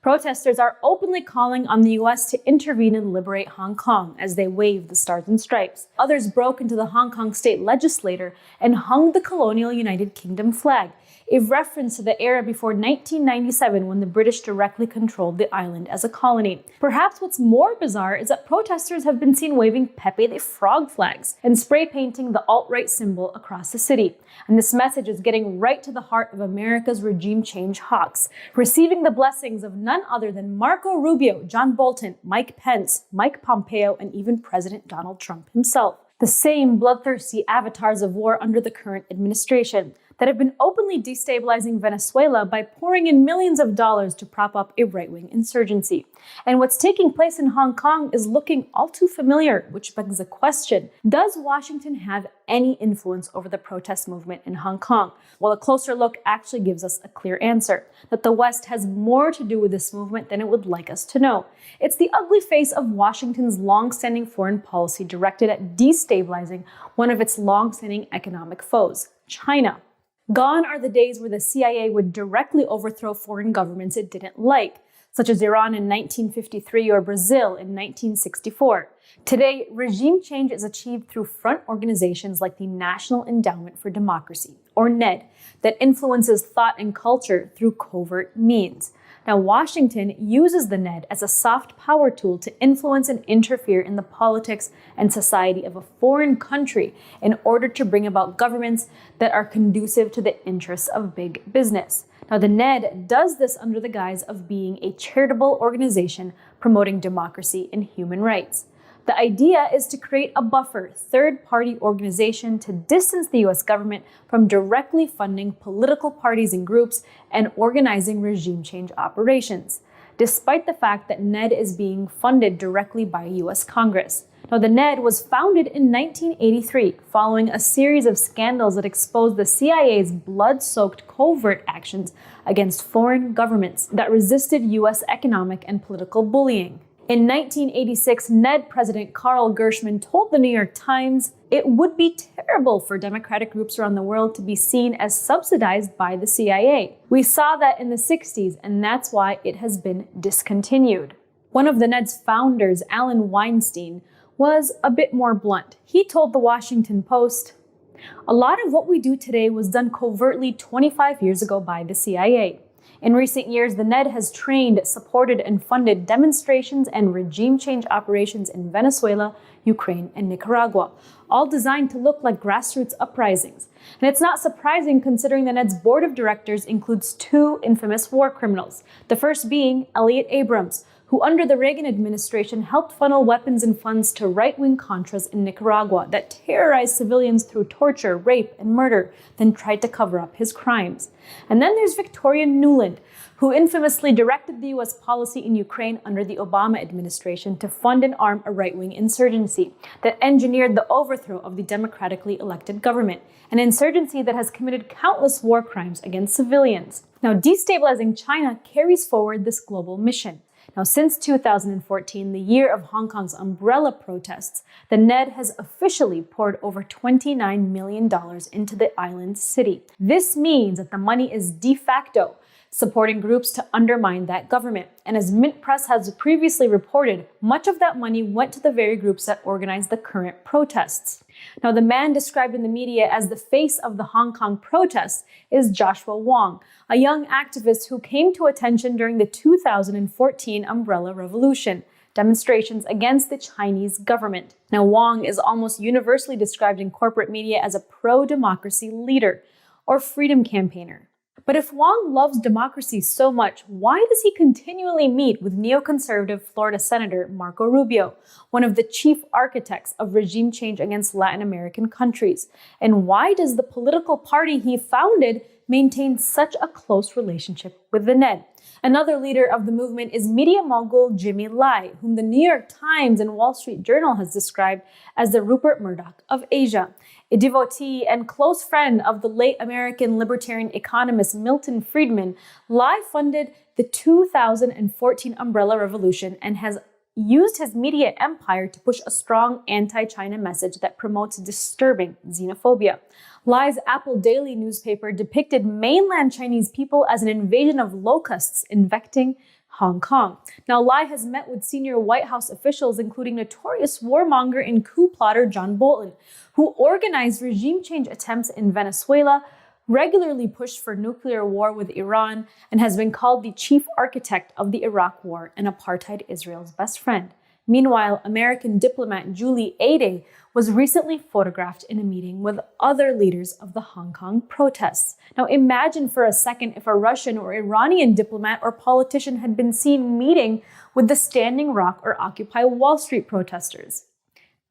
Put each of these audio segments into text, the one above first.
Protesters are openly calling on the US to intervene and liberate Hong Kong as they wave the stars and stripes. Others broke into the Hong Kong state legislature and hung the colonial United Kingdom flag, a reference to the era before 1997 when the British directly controlled the island as a colony. Perhaps what's more bizarre is that protesters have been seen waving Pepe the Frog flags and spray painting the alt-right symbol across the city. And this message is getting right to the heart of America's regime change hawks, receiving the blessings of none other than Marco Rubio, John Bolton, Mike Pence, Mike Pompeo, and even President Donald Trump himself. The same bloodthirsty avatars of war under the current administration that have been openly destabilizing Venezuela by pouring in millions of dollars to prop up a right-wing insurgency. And what's taking place in Hong Kong is looking all too familiar, which begs the question, does Washington have any influence over the protest movement in Hong Kong? Well, a closer look actually gives us a clear answer, that the West has more to do with this movement than it would like us to know. It's the ugly face of Washington's long-standing foreign policy directed at destabilizing one of its long-standing economic foes, China. Gone are the days where the CIA would directly overthrow foreign governments it didn't like, such as Iran in 1953 or Brazil in 1964. Today, regime change is achieved through front organizations like the National Endowment for Democracy, or NED, that influences thought and culture through covert means. Now, Washington uses the NED as a soft power tool to influence and interfere in the politics and society of a foreign country in order to bring about governments that are conducive to the interests of big business. Now, the NED does this under the guise of being a charitable organization promoting democracy and human rights. The idea is to create a buffer, third-party organization to distance the US government from directly funding political parties and groups and organizing regime change operations, despite the fact that NED is being funded directly by US Congress. Now, the NED was founded in 1983 following a series of scandals that exposed the CIA's blood-soaked covert actions against foreign governments that resisted US economic and political bullying. In 1986, NED President Carl Gershman told the New York Times, "It would be terrible for democratic groups around the world to be seen as subsidized by the CIA. We saw that in the 60s, and that's why it has been discontinued." One of the NED's founders, Alan Weinstein, was a bit more blunt. He told the Washington Post, "A lot of what we do today was done covertly 25 years ago by the CIA. In recent years, the NED has trained, supported, and funded demonstrations and regime change operations in Venezuela, Ukraine, and Nicaragua, all designed to look like grassroots uprisings. And it's not surprising considering the NED's board of directors includes two infamous war criminals, the first being Elliot Abrams, who under the Reagan administration helped funnel weapons and funds to right-wing Contras in Nicaragua that terrorized civilians through torture, rape, and murder, then tried to cover up his crimes. And then there's Victoria Nuland, who infamously directed the US policy in Ukraine under the Obama administration to fund and arm a right-wing insurgency that engineered the overthrow of the democratically elected government, an insurgency that has committed countless war crimes against civilians. Now, destabilizing China carries forward this global mission. Now, since 2014, the year of Hong Kong's umbrella protests, the NED has officially poured over $29 million into the island city. This means that the money is de facto supporting groups to undermine that government. And as Mint Press has previously reported, much of that money went to the very groups that organized the current protests. Now, the man described in the media as the face of the Hong Kong protests is Joshua Wong, a young activist who came to attention during the 2014 Umbrella Revolution, demonstrations against the Chinese government. Now, Wong is almost universally described in corporate media as a pro-democracy leader or freedom campaigner. But if Wong loves democracy so much, why does he continually meet with neoconservative Florida Senator Marco Rubio, one of the chief architects of regime change against Latin American countries? And why does the political party he founded maintain such a close relationship with the NED? Another leader of the movement is media mogul Jimmy Lai, whom the New York Times and Wall Street Journal has described as the Rupert Murdoch of Asia. A devotee and close friend of the late American libertarian economist Milton Friedman, Lai funded the 2014 Umbrella Revolution and has used his media empire to push a strong anti-China message that promotes disturbing xenophobia. Lai's Apple Daily newspaper depicted mainland Chinese people as an invasion of locusts infecting Hong Kong. Now, Lai has met with senior White House officials, including notorious warmonger and coup plotter John Bolton, who organized regime change attempts in Venezuela, regularly pushed for nuclear war with Iran, and has been called the chief architect of the Iraq War and apartheid Israel's best friend. Meanwhile, American diplomat Julie Ade was recently photographed in a meeting with other leaders of the Hong Kong protests. Now imagine for a second if a Russian or Iranian diplomat or politician had been seen meeting with the Standing Rock or Occupy Wall Street protesters.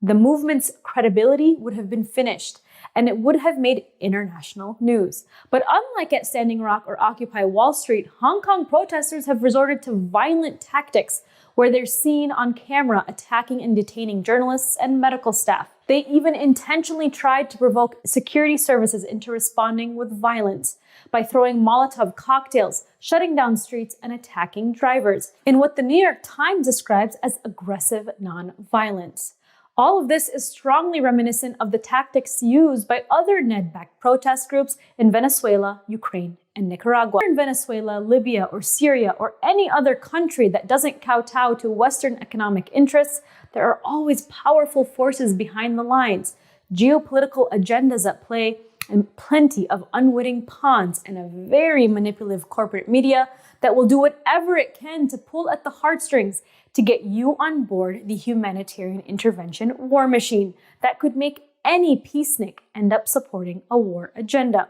The movement's credibility would have been finished, and it would have made international news. But unlike at Standing Rock or Occupy Wall Street, Hong Kong protesters have resorted to violent tactics where they're seen on camera attacking and detaining journalists and medical staff. They even intentionally tried to provoke security services into responding with violence by throwing Molotov cocktails, shutting down streets, and attacking drivers in what the New York Times describes as aggressive non-violence. All of this is strongly reminiscent of the tactics used by other Ned-backed protest groups in Venezuela, Ukraine, and Nicaragua. In Venezuela, Libya, or Syria, or any other country that doesn't kowtow to Western economic interests, there are always powerful forces behind the lines, geopolitical agendas at play, and plenty of unwitting pawns and a very manipulative corporate media that will do whatever it can to pull at the heartstrings to get you on board the humanitarian intervention war machine that could make any peacenik end up supporting a war agenda.